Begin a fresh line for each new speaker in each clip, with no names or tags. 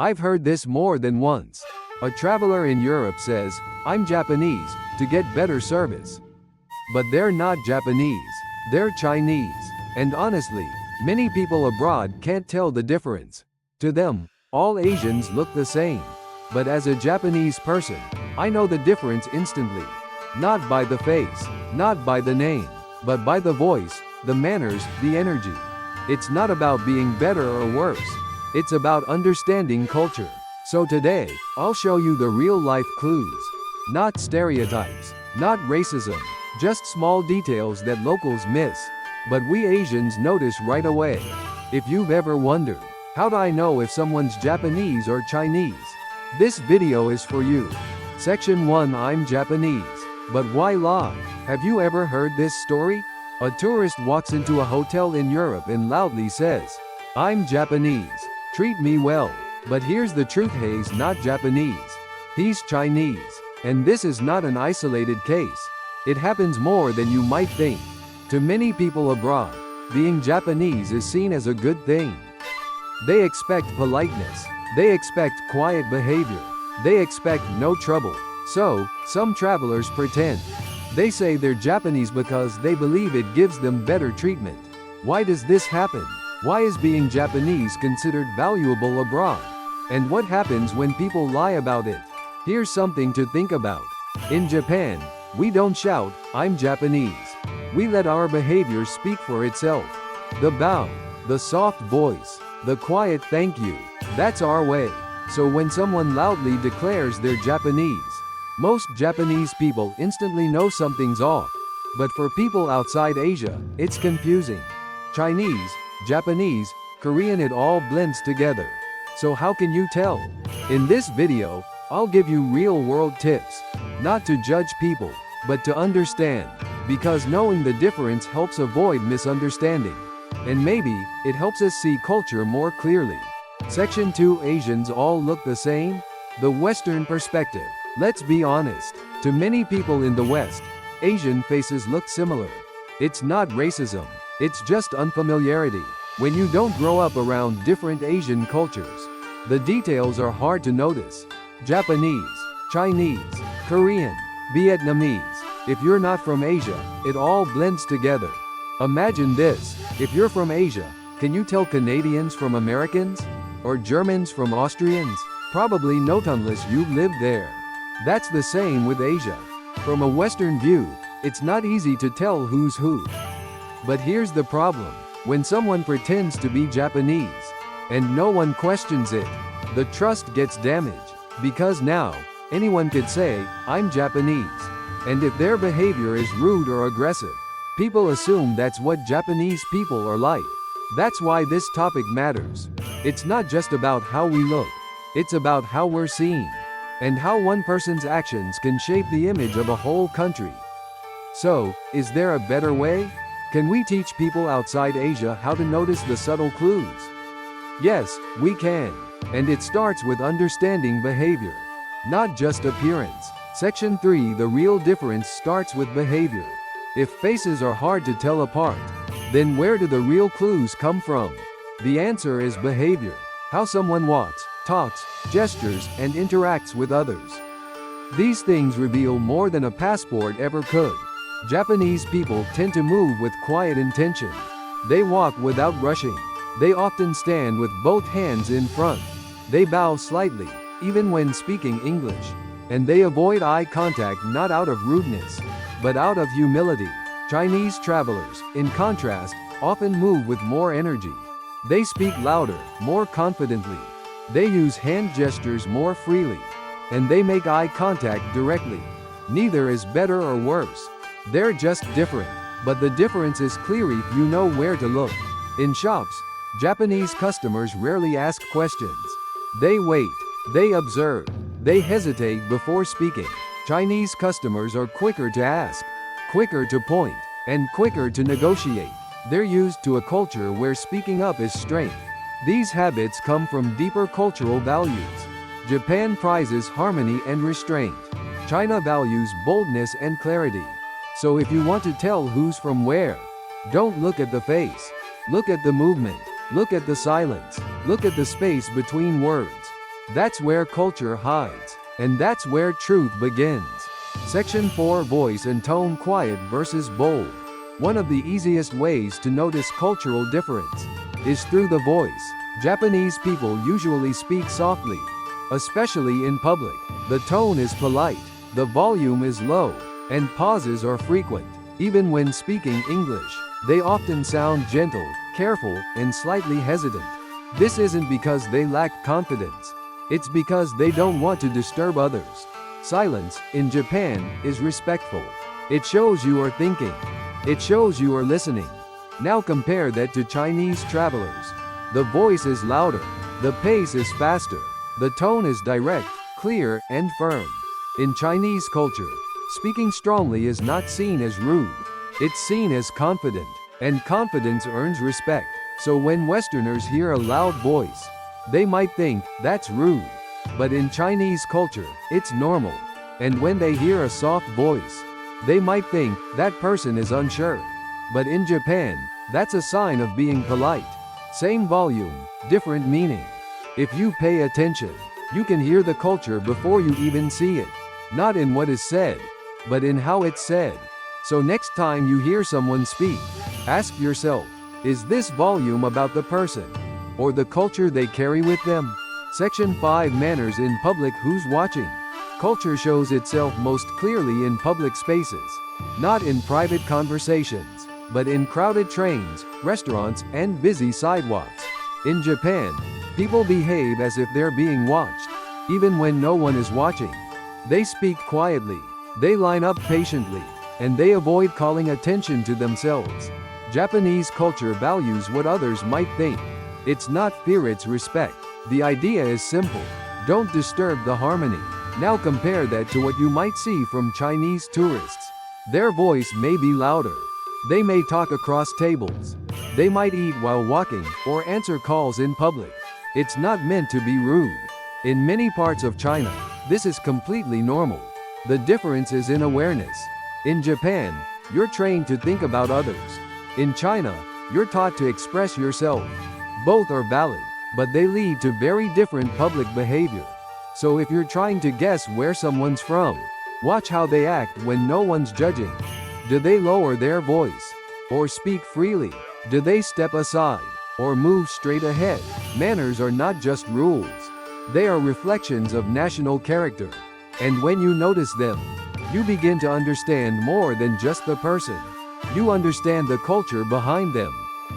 I've heard this more than once. A traveler in Europe says, "I'm Japanese," to get better service. But they're not Japanese. They're Chinese. And honestly, many people abroad can't tell the difference. To them, all Asians look the same. But as a Japanese person, I know the difference instantly. Not by the face, not by the name, but by the voice, the manners, the energy. It's not about being better or worse. It's about understanding culture. So today, I'll show you the real-life clues. Not stereotypes, not racism, just small details that locals miss. But we Asians notice right away. If you've ever wondered, how do I know if someone's Japanese or Chinese? This video is for you. Section 1, I'm Japanese. But why lie? Have you ever heard this story? A tourist walks into a hotel in Europe and loudly says, "I'm Japanese. Treat me well." But here's the truth, he's not Japanese. He's Chinese. And this is not an isolated case. It happens more than you might think. To many people abroad, being Japanese is seen as a good thing. They expect politeness. They expect quiet behavior. They expect no trouble. So, some travelers pretend. They say they're Japanese because they believe it gives them better treatment. Why does this happen? Why is being Japanese considered valuable abroad? And what happens when people lie about it? Here's something to think about. In Japan, we don't shout, "I'm Japanese." We let our behavior speak for itself. The bow, the soft voice, the quiet thank you, that's our way. So when someone loudly declares they're Japanese, most Japanese people instantly know something's off. But for people outside Asia, it's confusing. Chinese, Japanese, Korean, it all blends together. So how can you tell? In this video, I'll give you real-world tips. Not to judge people, but to understand. Because knowing the difference helps avoid misunderstanding. And maybe, it helps us see culture more clearly. Section 2, Asians all look the same? The Western perspective. Let's be honest. To many people in the West, Asian faces look similar. It's not racism. It's just unfamiliarity. When you don't grow up around different Asian cultures, the details are hard to notice. Japanese, Chinese, Korean, Vietnamese. If you're not from Asia, it all blends together. Imagine this. If you're from Asia, can you tell Canadians from Americans? Or Germans from Austrians? Probably not unless you lived there. That's the same with Asia. From a Western view, it's not easy to tell who's who. But here's the problem. When someone pretends to be Japanese, and no one questions it, the trust gets damaged. Because now, anyone could say, "I'm Japanese." And if their behavior is rude or aggressive, people assume that's what Japanese people are like. That's why this topic matters. It's not just about how we look. It's about how we're seen. And how one person's actions can shape the image of a whole country. So, is there a better way? Can we teach people outside Asia how to notice the subtle clues? Yes, we can. And it starts with understanding behavior, not just appearance. Section 3, the real difference starts with behavior. If faces are hard to tell apart, then where do the real clues come from? The answer is behavior. How someone walks, talks, gestures, and interacts with others. These things reveal more than a passport ever could. Japanese people tend to move with quiet intention. They walk without rushing. They often stand with both hands in front. They bow slightly, even when speaking English. And they avoid eye contact not out of rudeness, but out of humility. Chinese travelers, in contrast, often move with more energy. They speak louder, more confidently. They use hand gestures more freely. And they make eye contact directly. Neither is better or worse. They're just different. But the difference is clear if you know where to look. In shops, Japanese customers rarely ask questions. They wait. They observe. They hesitate before speaking. Chinese customers are quicker to ask, quicker to point, and quicker to negotiate. They're used to a culture where speaking up is strength. These habits come from deeper cultural values. Japan prizes harmony and restraint. China values boldness and clarity. So if you want to tell who's from where, don't look at the face. Look at the movement. Look at the silence. Look at the space between words. That's where culture hides. And that's where truth begins. Section 4. Voice and tone. Quiet versus bold. One of the easiest ways to notice cultural difference is through the voice. Japanese people usually speak softly, especially in public. The tone is polite, the volume is low, and pauses are frequent. Even when speaking English, they often sound gentle, careful, and slightly hesitant. This isn't because they lack confidence. It's because they don't want to disturb others. Silence, in Japan, is respectful. It shows you are thinking. It shows you are listening. Now compare that to Chinese travelers. The voice is louder. The pace is faster. The tone is direct, clear, and firm. In Chinese culture, speaking strongly is not seen as rude. It's seen as confident, and confidence earns respect. So when Westerners hear a loud voice, they might think, that's rude. But in Chinese culture, it's normal. And when they hear a soft voice, they might think, that person is unsure. But in Japan, that's a sign of being polite. Same volume, different meaning. If you pay attention, you can hear the culture before you even see it. Not in what is said, but in how it's said. So next time you hear someone speak, ask yourself, is this volume about the person, or the culture they carry with them? Section 5. Manners in public. Who's watching? Culture shows itself most clearly in public spaces, not in private conversations, but in crowded trains, restaurants, and busy sidewalks. In Japan, people behave as if they're being watched, even when no one is watching. They speak quietly, they line up patiently, and they avoid calling attention to themselves. Japanese culture values what others might think. It's not fear, it's respect. The idea is simple. Don't disturb the harmony. Now compare that to what you might see from Chinese tourists. Their voice may be louder. They may talk across tables. They might eat while walking, or answer calls in public. It's not meant to be rude. In many parts of China, this is completely normal. The difference is in awareness. In Japan, you're trained to think about others. In China, you're taught to express yourself. Both are valid, but they lead to very different public behavior. So if you're trying to guess where someone's from, watch how they act when no one's judging. Do they lower their voice? Or speak freely? Do they step aside? Or move straight ahead? Manners are not just rules. They are reflections of national character. And when you notice them, you begin to understand more than just the person. You understand the culture behind them.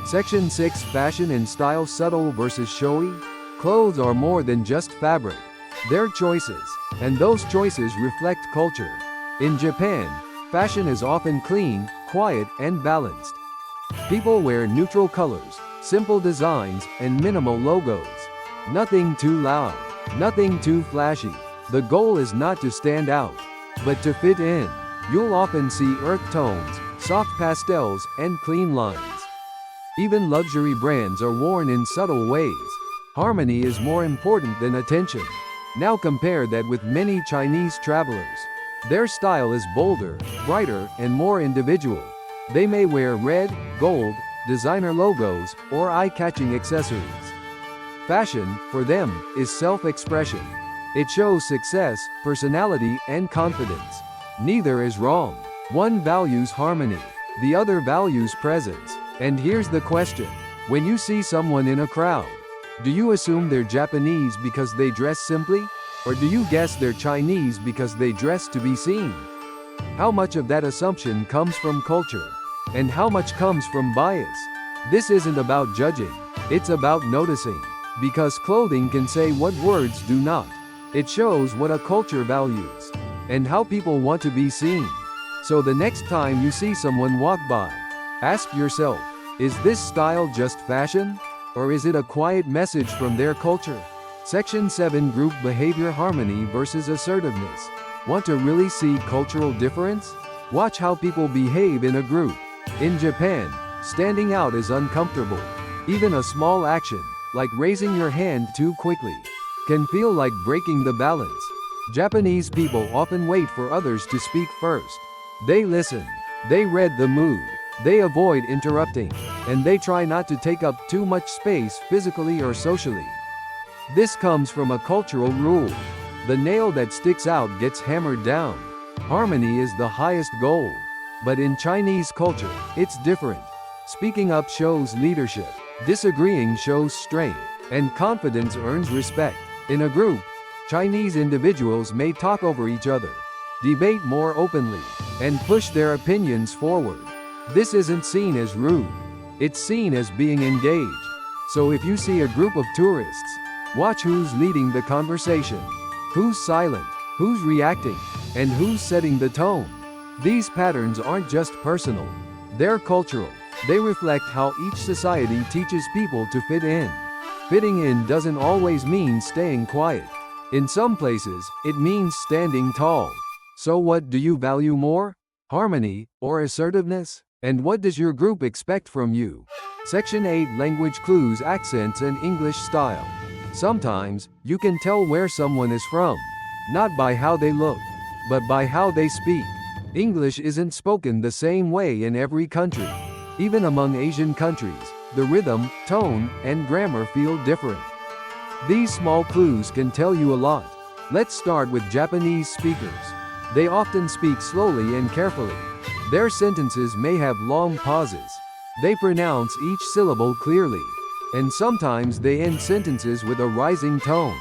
Section 6. Fashion and style. Subtle versus showy. Clothes are more than just fabric. They're choices, and those choices reflect culture. In Japan, fashion is often clean, quiet, and balanced. People wear neutral colors, simple designs, and minimal logos. Nothing too loud, nothing too flashy. The goal is not to stand out, but to fit in. You'll often see earth tones, soft pastels, and clean lines. Even luxury brands are worn in subtle ways. Harmony is more important than attention. Now compare that with many Chinese travelers. Their style is bolder, brighter, and more individual. They may wear red, gold, designer logos, or eye-catching accessories. Fashion, for them, is self-expression. It shows success, personality, and confidence. Neither is wrong. One values harmony, the other values presence. And here's the question. When you see someone in a crowd, do you assume they're Japanese because they dress simply? Or do you guess they're Chinese because they dress to be seen? How much of that assumption comes from culture? And how much comes from bias? This isn't about judging. It's about noticing. Because clothing can say what words do not. It shows what a culture values, and how people want to be seen. So the next time you see someone walk by, ask yourself, is this style just fashion? Or is it a quiet message from their culture? Section 7. Group behavior. Harmony versus assertiveness. Want to really see cultural difference? Watch how people behave in a group. In Japan, standing out is uncomfortable. Even a small action, like raising your hand too quickly, can feel like breaking the balance. Japanese people often wait for others to speak first. They listen. They read the mood. They avoid interrupting. And they try not to take up too much space physically or socially. This comes from a cultural rule. The nail that sticks out gets hammered down. Harmony is the highest goal. But in Chinese culture, it's different. Speaking up shows leadership, disagreeing shows strength, and confidence earns respect. In a group, Chinese individuals may talk over each other, debate more openly, and push their opinions forward. This isn't seen as rude. It's seen as being engaged. So if you see a group of tourists, watch who's leading the conversation, who's silent, who's reacting, and who's setting the tone. These patterns aren't just personal, they're cultural. They reflect how each society teaches people to fit in. Fitting in doesn't always mean staying quiet. In some places, it means standing tall. So what do you value more? Harmony or assertiveness? And what does your group expect from you? Section 8 Language Clues, Accents and English Style. Sometimes, you can tell where someone is from, not by how they look, but by how they speak. English isn't spoken the same way in every country. Even among Asian countries, the rhythm, tone, and grammar feel different. These small clues can tell you a lot. Let's start with Japanese speakers. They often speak slowly and carefully. Their sentences may have long pauses. They pronounce each syllable clearly. And sometimes they end sentences with a rising tone,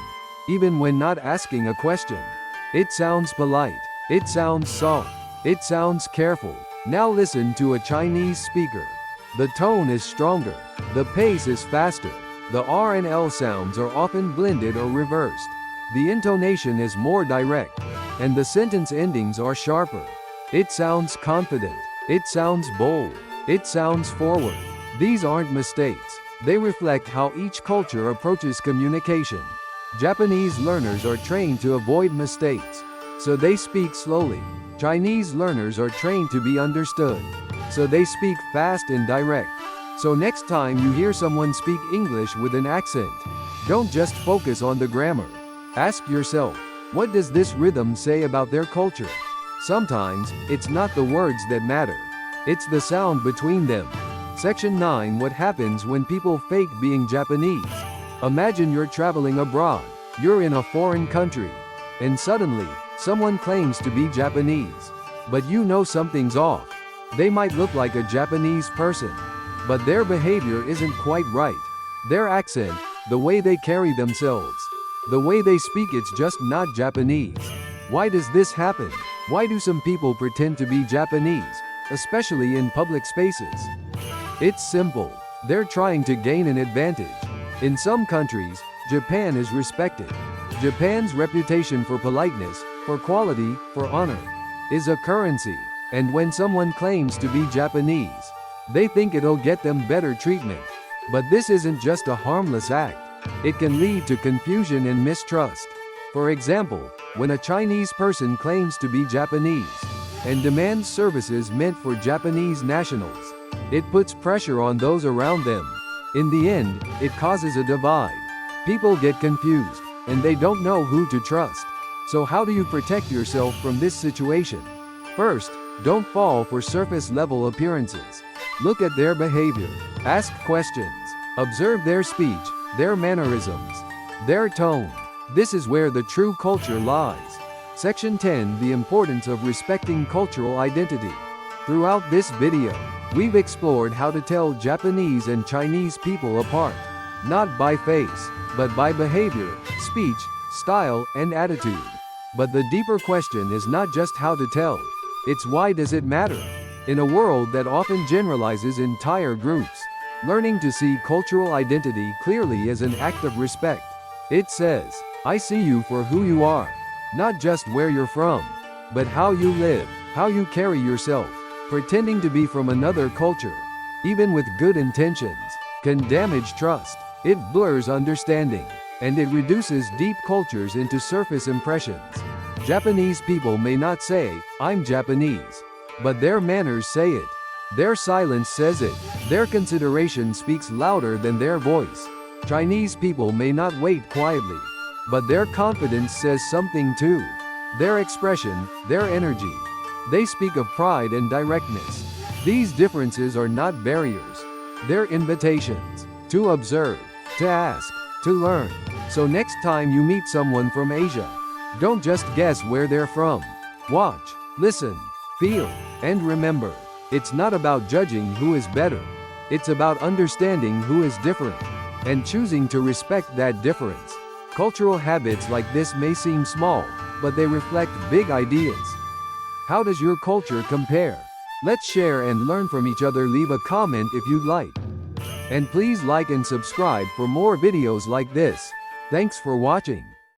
even when not asking a question. It sounds polite. It sounds soft. It sounds careful. Now listen to a Chinese speaker. The tone is stronger. The pace is faster. The R and L sounds are often blended or reversed. The intonation is more direct. And the sentence endings are sharper. It sounds confident. It sounds bold. It sounds forward. These aren't mistakes. They reflect how each culture approaches communication. Japanese learners are trained to avoid mistakes, so they speak slowly. Chinese learners are trained to be understood, so they speak fast and direct. So next time you hear someone speak English with an accent, don't just focus on the grammar. Ask yourself, what does this rhythm say about their culture? Sometimes, it's not the words that matter. It's the sound between them. Section 9 What happens when people fake being Japanese? Imagine you're traveling abroad. You're in a foreign country. And suddenly, someone claims to be Japanese. But you know something's off. They might look like a Japanese person, but their behavior isn't quite right. Their accent, the way they carry themselves, the way they speak, it's just not Japanese. Why does this happen? Why do some people pretend to be Japanese, especially in public spaces? It's simple. They're trying to gain an advantage. In some countries, Japan is respected. Japan's reputation for politeness, for quality, for honor, is a currency. And when someone claims to be Japanese, they think it'll get them better treatment. But this isn't just a harmless act. It can lead to confusion and mistrust. For example, when a Chinese person claims to be Japanese and demands services meant for Japanese nationals, it puts pressure on those around them. In the end, it causes a divide. People get confused, and they don't know who to trust. So how do you protect yourself from this situation? First, don't fall for surface-level appearances. Look at their behavior. Ask questions. Observe their speech, their mannerisms, their tone. This is where the true culture lies. Section 10 The importance of respecting cultural identity. Throughout this video, we've explored how to tell Japanese and Chinese people apart, not by face, but by behavior, speech, style, and attitude. But the deeper question is not just how to tell, it's why does it matter? In a world that often generalizes entire groups, learning to see cultural identity clearly is an act of respect. It says, I see you for who you are, not just where you're from, but how you live, how you carry yourself. Pretending to be from another culture, even with good intentions, can damage trust. It blurs understanding, and it reduces deep cultures into surface impressions. Japanese people may not say, I'm Japanese, but their manners say it. Their silence says it. Their consideration speaks louder than their voice. Chinese people may not wait quietly, but their confidence says something too. Their expression, their energy. They speak of pride and directness. These differences are not barriers. They're invitations to observe, to ask, to learn. So next time you meet someone from Asia, don't just guess where they're from. Watch, listen, feel, and remember, it's not about judging who is better. It's about understanding who is different and choosing to respect that difference. Cultural habits like this may seem small, but they reflect big ideas. How does your culture compare? Let's share and learn from each other. Leave a comment if you'd like. And please like and subscribe for more videos like this. Thanks for watching.